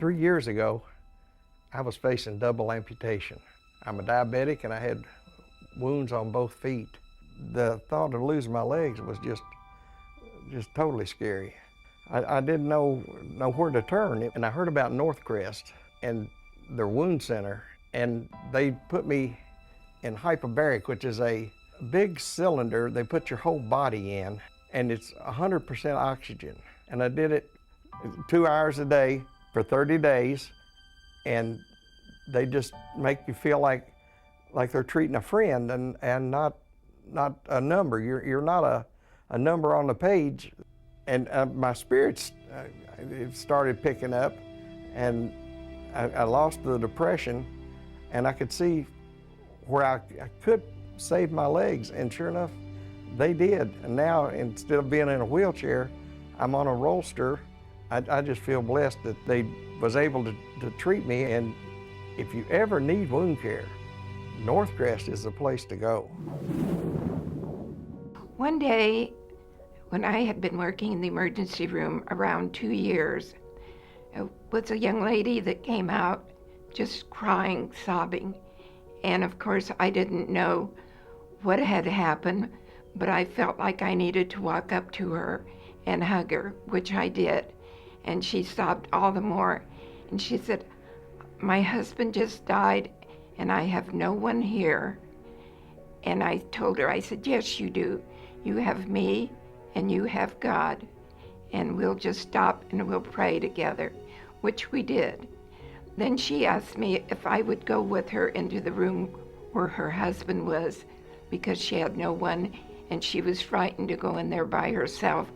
3 years ago, I was facing double amputation. I'm a diabetic and I had wounds on both feet. The thought of losing my legs was just totally scary. I didn't know where to turn, and I heard about NorthCrest and their wound center, and they put me in hyperbaric, which is a big cylinder they put your whole body in, and it's 100% oxygen. And I did it 2 hours a day for 30 days, and they just make you feel like they're treating a friend and not a number. You're not a number on the page. And my spirits it started picking up, and I lost the depression, and I could see where I could save my legs, and sure enough, they did. And now, instead of being in a wheelchair, I'm on a rollster. I just feel blessed that they was able to treat me, and if you ever need wound care, NorthCrest is the place to go. One day, when I had been working in the emergency room around 2 years, there was a young lady that came out just crying, sobbing. And of course, I didn't know what had happened, but I felt like I needed to walk up to her and hug her, which I did. And she sobbed all the more. And she said, "My husband just died and I have no one here." And I told her, I said, "Yes, you do. You have me and you have God, and we'll just stop and we'll pray together," which we did. Then she asked me if I would go with her into the room where her husband was, because she had no one and she was frightened to go in there by herself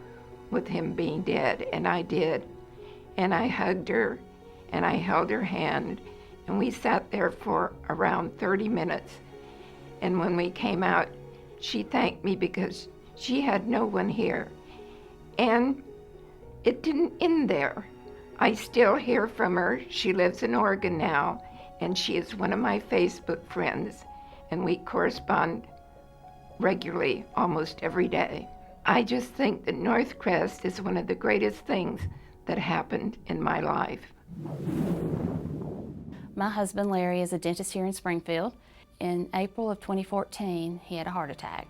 with him being dead. And I did. And I hugged her and I held her hand, and we sat there for around 30 minutes. And when we came out, she thanked me because she had no one here. And it didn't end there. I still hear from her. She lives in Oregon now, and she is one of my Facebook friends, and we correspond regularly, almost every day. I just think that NorthCrest is one of the greatest things that happened in my life. My husband Larry is a dentist here in Springfield. In April of 2014, he had a heart attack.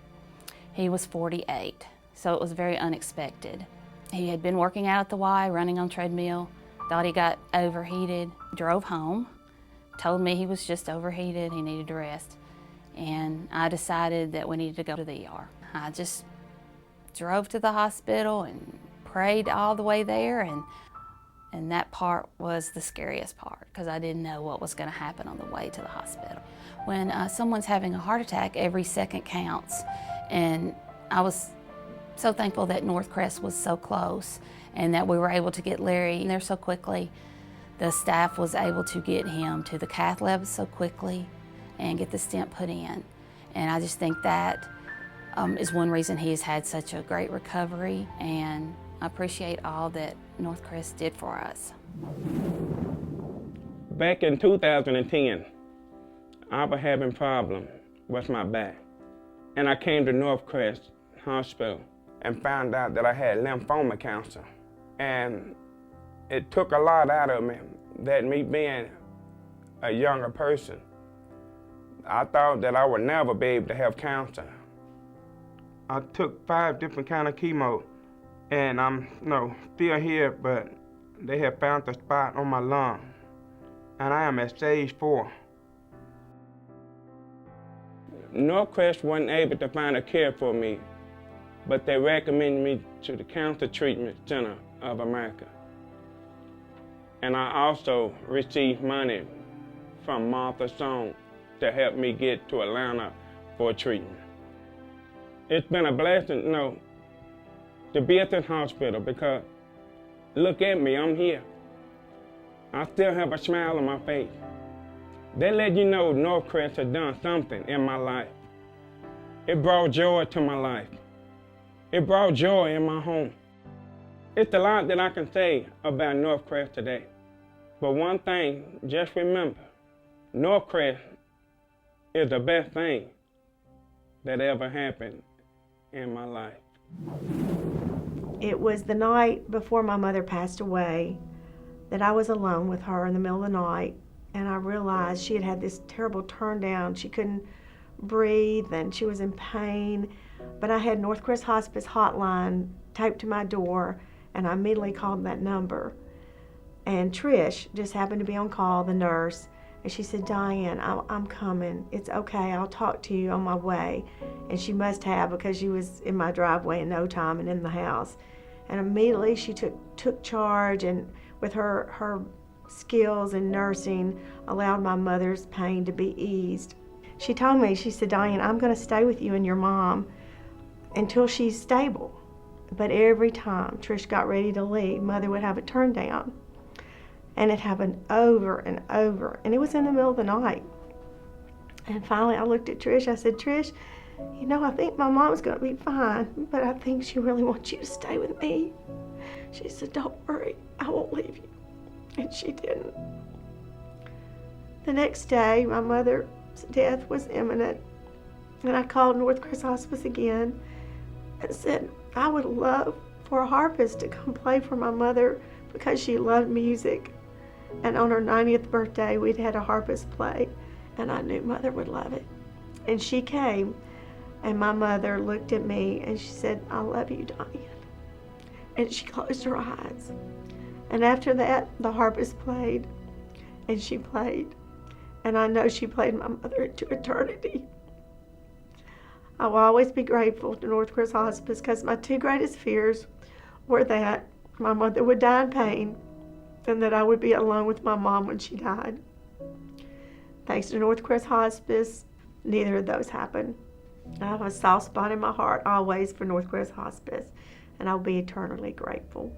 He was 48, so it was very unexpected. He had been working out at the Y, running on treadmill, thought he got overheated, drove home, told me he was just overheated, he needed to rest, and I decided that we needed to go to the ER. I just drove to the hospital and prayed all the way there, and that part was the scariest part, because I didn't know what was going to happen on the way to the hospital. When someone's having a heart attack, every second counts, and I was so thankful that NorthCrest was so close and that we were able to get Larry in there so quickly. The staff was able to get him to the cath lab so quickly and get the stent put in. And I just think that is one reason he has had such a great recovery, and I appreciate all that NorthCrest did for us. Back in 2010, I was having problems with my back, and I came to NorthCrest Hospital and found out that I had lymphoma cancer. And it took a lot out of me, that me being a younger person, I thought that I would never be able to have cancer. I took 5 different kind of chemo, and I'm still here, but they have found a spot on my lung, and I am at stage 4. NorthCrest wasn't able to find a cure for me, but they recommended me to the Cancer Treatment Center of America. And I also received money from Martha Stone to help me get to Atlanta for treatment. It's been a blessing, to be at this hospital, because look at me, I'm here. I still have a smile on my face. They let you know NorthCrest has done something in my life. It brought joy to my life. It brought joy in my home. It's a lot that I can say about NorthCrest today. But one thing, just remember, NorthCrest is the best thing that ever happened in my life. It was the night before my mother passed away. that I was alone with her in the middle of the night, and I realized she had had this terrible turn down. She couldn't breathe and she was in pain. But I had NorthCrest Hospice hotline taped to my door, and I immediately called that number. And Trish just happened to be on call, the nurse, and she said, "Diane, I'm coming. It's okay. I'll talk to you on my way." And she must have, because she was in my driveway in no time and in the house. And immediately she took charge, and with her skills in nursing, allowed my mother's pain to be eased. She told me, she said, "Diane, I'm going to stay with you and your mom until she's stable." But every time Trish got ready to leave, Mother would have a turn down. And it happened over and over. And it was in the middle of the night. And finally I looked at Trish. I said, "Trish, you know, I think my mom's going to be fine, but I think she really wants you to stay with me." She said, "Don't worry, I won't leave you." And she didn't. The next day, my mother's death was imminent. And I called NorthCrest Hospice again and said, "I would love for a harpist to come play for my mother because she loved music." And on her 90th birthday, we'd had a harpist play, and I knew Mother would love it. And she came, and my mother looked at me and she said, "I love you, Diane." And she closed her eyes. And after that, the harpist played, and she played. And I know she played my mother into eternity. I will always be grateful to NorthCrest Hospice, because my two greatest fears were that my mother would die in pain and that I would be alone with my mom when she died. Thanks to NorthCrest Hospice, neither of those happened. I have a soft spot in my heart always for NorthCrest Hospice, and I'll be eternally grateful.